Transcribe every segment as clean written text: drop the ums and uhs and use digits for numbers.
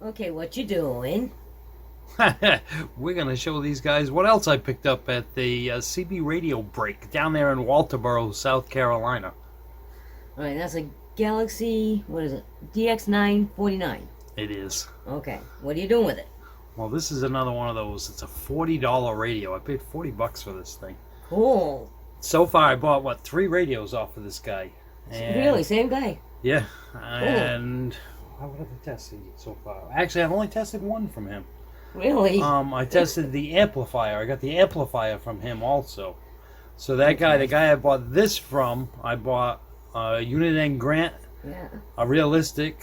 Okay, what you doing? We're going to show these guys what else I picked up at the CB radio break down there in Walterboro, South Carolina. Alright, that's a Galaxy, what is it? DX949. It is. Okay, what are you doing with it? Well, this is another one of those. It's a $40 radio. I paid $40 for this thing. Cool. So far, I bought, what, 3 radios off of this guy. And, really? Same guy? Yeah. And what have I tested so far? Actually, I've only tested one from him. Really? I tested the amplifier. I got the amplifier from him also. So that guy, the guy I bought this from, I bought a Unit N Grant, a realistic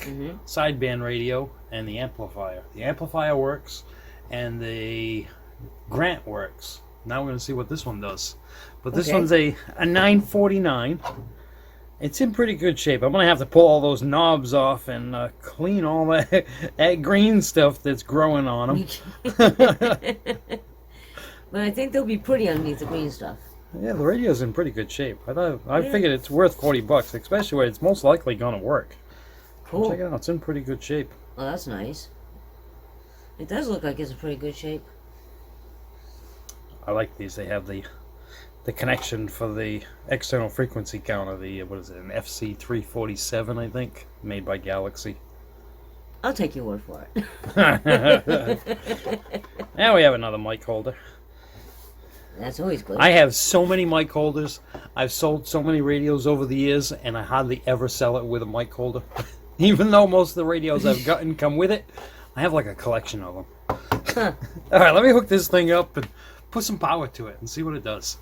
sideband radio, and the amplifier. The amplifier works, and the Grant works. Now we're going to see what this one does. But this one's a 949. It's in pretty good shape. I'm going to have to pull all those knobs off and clean all that green stuff that's growing on them. But I think they'll be pretty underneath the green stuff. Yeah, the radio's in pretty good shape. I figured it's worth $40, especially where it's most likely going to work. Cool. Check it out. It's in pretty good shape. Oh, that's nice. It does look like it's in pretty good shape. I like these. They have the connection for the external frequency counter. The what is it? An FC347, I think, made by Galaxy. I'll take your word for it. Now we have another mic holder. That's always good. I have so many mic holders. I've sold so many radios over the years, and I hardly ever sell it with a mic holder. Even though most of the radios I've gotten come with it, I have like a collection of them. Huh. All right, let me hook this thing up and put some power to it and see what it does.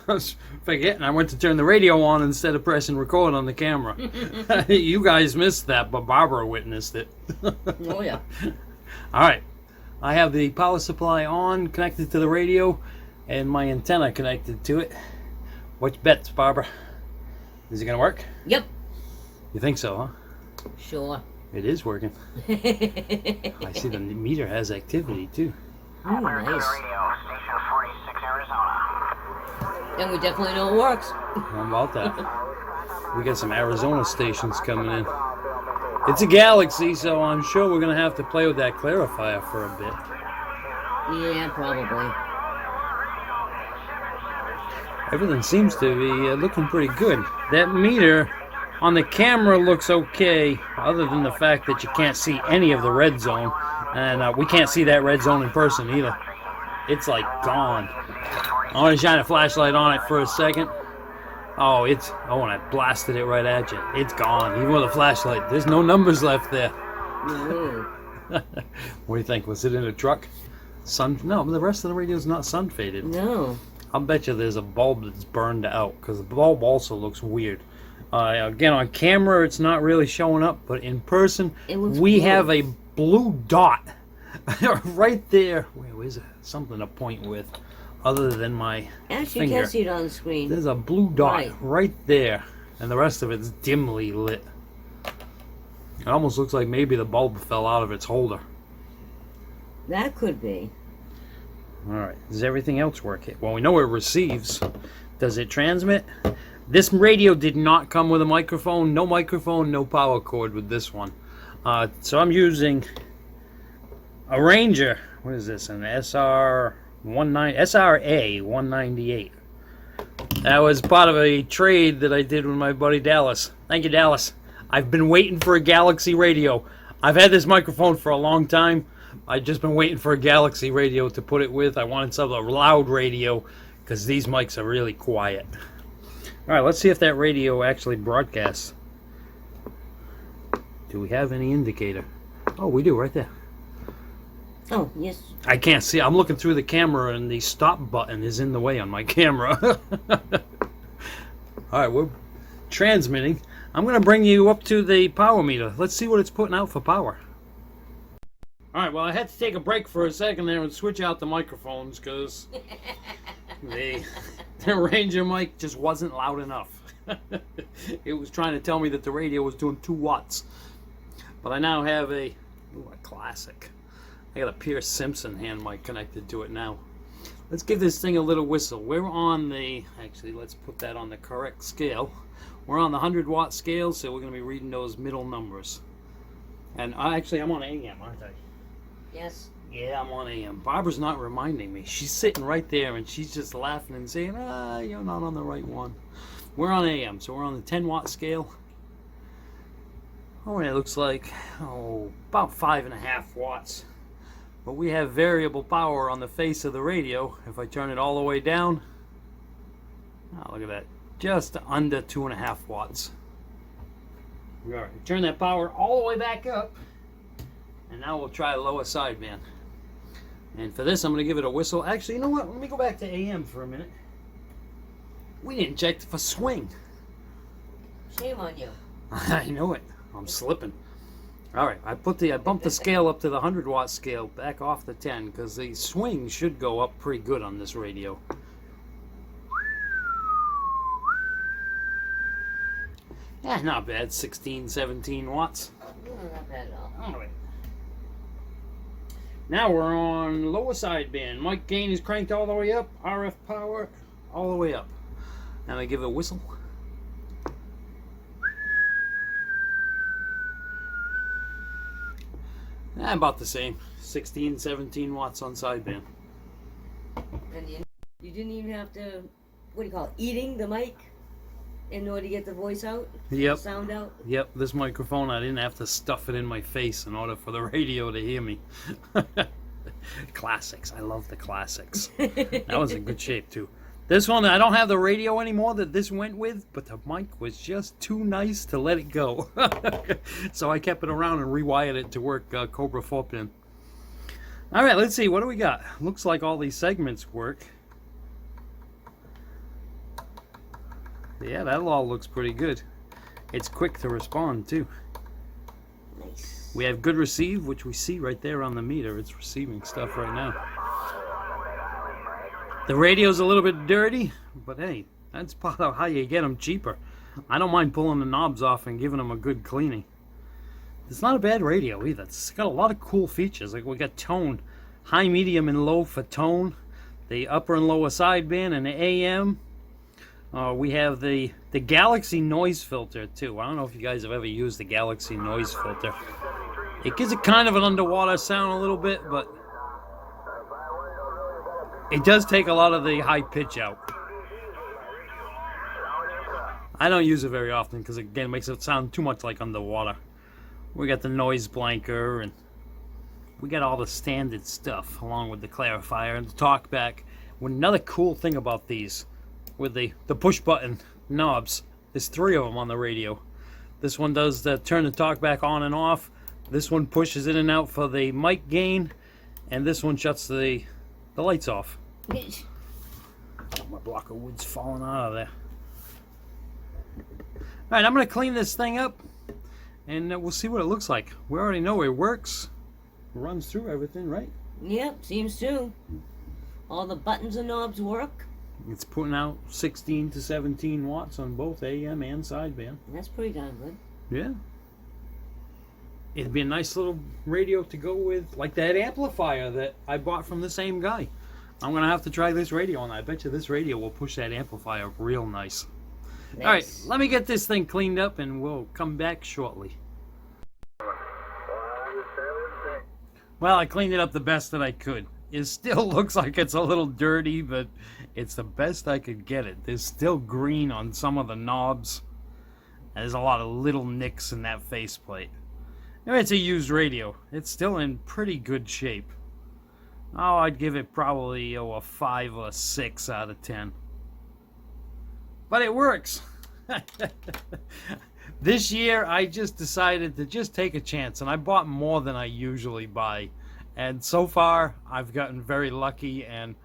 I was forgetting I went to turn the radio on instead of pressing record on the camera. You guys missed that, but Barbara witnessed it. Oh, yeah. All right. I have the power supply on, connected to the radio, and my antenna connected to it. What's bets, Barbara? Is it going to work? Yep. You think so, huh? Sure. It is working. I see the meter has activity, too. Oh, nice. Radio, Station 46, Arizona. And we definitely know it works. How about that? We got some Arizona stations coming in. It's a Galaxy, so I'm sure we're going to have to play with that clarifier for a bit. Yeah, probably. Everything seems to be looking pretty good. That meter on the camera looks okay, other than the fact that you can't see any of the red zone. And we can't see that red zone in person either. It's like gone. I want to shine a flashlight on it for a second. Oh, and I blasted it right at you. It's gone, even with a flashlight. There's no numbers left there. What do you think? Was it in a truck? No, the rest of the radio's not sun faded. No. I'll bet you there's a bulb that's burned out, because the bulb also looks weird. Again, on camera, it's not really showing up, but in person, we have a blue dot right there. Where is it? Something to point with, other than my Actually, finger. you can see it on the screen. There's a blue dot right there, and the rest of it's dimly lit. It almost looks like maybe the bulb fell out of its holder. That could be. Alright, does everything else work? Well, we know it receives. Does it transmit? This radio did not come with a microphone. No microphone, no power cord with this one. So I'm using a Ranger. What is this? An SRA 198. That was part of a trade that I did with my buddy Dallas. Thank you, Dallas. I've been waiting for a Galaxy radio. I've had this microphone for a long time. I've just been waiting for a Galaxy radio to put it with. I wanted a loud radio because these mics are really quiet. All right, let's see if that radio actually broadcasts. Do we have any indicator? Oh, we do, right there. Oh, yes. I can't see. I'm looking through the camera, and the stop button is in the way on my camera. All right, we're transmitting. I'm going to bring you up to the power meter. Let's see what it's putting out for power. All right, well, I had to take a break for a second there and switch out the microphones because the Ranger mic just wasn't loud enough. It was trying to tell me that the radio was doing 2 watts. But I now have a classic. I got a Pierce Simpson hand mic connected to it now. Let's give this thing a little whistle. We're on the, actually let's put that on the correct scale. We're on the 100 watt scale, so we're going to be reading those middle numbers. And actually, I'm on AM, aren't I? Yes. Yeah, I'm on AM. Barbara's not reminding me. She's sitting right there, and she's just laughing and saying, you're not on the right one. We're on AM, so we're on the 10-watt scale. Oh, and it looks like, about 5.5 watts. But we have variable power on the face of the radio. If I turn it all the way down, look at that. Just under 2.5 watts. All right, turn that power all the way back up. And now we'll try a lower sideband. And for this, I'm going to give it a whistle. Actually, you know what? Let me go back to AM for a minute. We didn't check for swing. Shame on you. I know it. I'm slipping. All right, I bumped the scale up to the 100-watt scale, back off the 10, because the swing should go up pretty good on this radio. Yeah, not bad. 16, 17 watts. Not bad at all. All right. Now we're on lower sideband. Mic gain is cranked all the way up. RF power all the way up. Now I give it a whistle. About the same. 16, 17 watts on sideband. And you didn't even have to, what do you call it, eating the mic in order to get the voice out? Yep. Sound out? Yep, this microphone, I didn't have to stuff it in my face in order for the radio to hear me. Classics. I love the classics. That was in good shape, too. This one, I don't have the radio anymore that this went with, but the mic was just too nice to let it go. So I kept it around and rewired it to work Cobra 4-pin. All right, let's see. What do we got? Looks like all these segments work. Yeah, that all looks pretty good. It's quick to respond, too. Nice. We have good receive, which we see right there on the meter. It's receiving stuff right now. The radio's a little bit dirty, but hey, that's part of how you get them cheaper. I don't mind pulling the knobs off and giving them a good cleaning. It's not a bad radio either. It's got a lot of cool features. Like we got tone, high, medium, and low for tone. The upper and lower sideband and the AM. We have the Galaxy noise filter too. I don't know if you guys have ever used the Galaxy noise filter. It gives it kind of an underwater sound a little bit, but it does take a lot of the high pitch out. I don't use it very often because, again, it makes it sound too much like underwater. We got the noise blanker, and we got all the standard stuff along with the clarifier and the talkback. Another cool thing about these, with the push button knobs, there's 3 of them on the radio. This one does turn the talkback on and off. This one pushes in and out for the mic gain, and this one shuts the lights off. Oh, my block of wood's falling out of there. Alright, I'm going to clean this thing up, and we'll see what it looks like. We already know it works. It runs through everything, right? Yep, seems to. All the buttons and knobs work. It's putting out 16 to 17 watts on both AM and sideband. That's pretty darn good. Yeah. It'd be a nice little radio to go with, like that amplifier that I bought from the same guy. I'm going to have to try this radio, and I bet you this radio will push that amplifier real nice. Nice. All right, let me get this thing cleaned up, and we'll come back shortly. Well, I cleaned it up the best that I could. It still looks like it's a little dirty, but it's the best I could get it. There's still green on some of the knobs. There's a lot of little nicks in that faceplate. It's a used radio. It's still in pretty good shape. Oh, I'd give it probably a 5 or 6 out of 10. But it works. This year, I just decided to just take a chance, and I bought more than I usually buy. And so far, I've gotten very lucky, and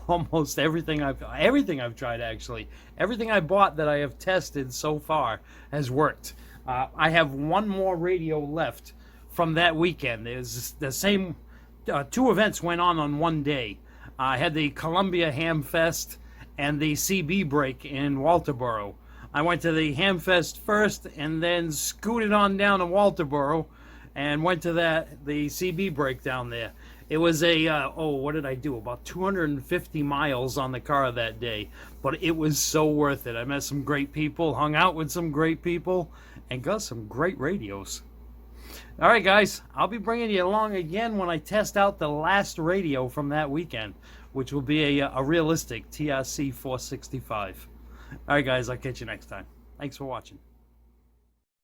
almost everything I've tried, actually. Everything I bought that I have tested so far has worked. I have one more radio left from that weekend. There's the same... 2 events went on one day. I had the Columbia Ham Fest and the CB break in Walterboro. I went to the Ham Fest first and then scooted on down to Walterboro and went to the CB break down there. It was what did I do? About 250 miles on the car that day. But it was so worth it. I met some great people, hung out with some great people, and got some great radios. All right, guys. I'll be bringing you along again when I test out the last radio from that weekend, which will be a realistic TRC 465. All right, guys. I'll catch you next time. Thanks for watching.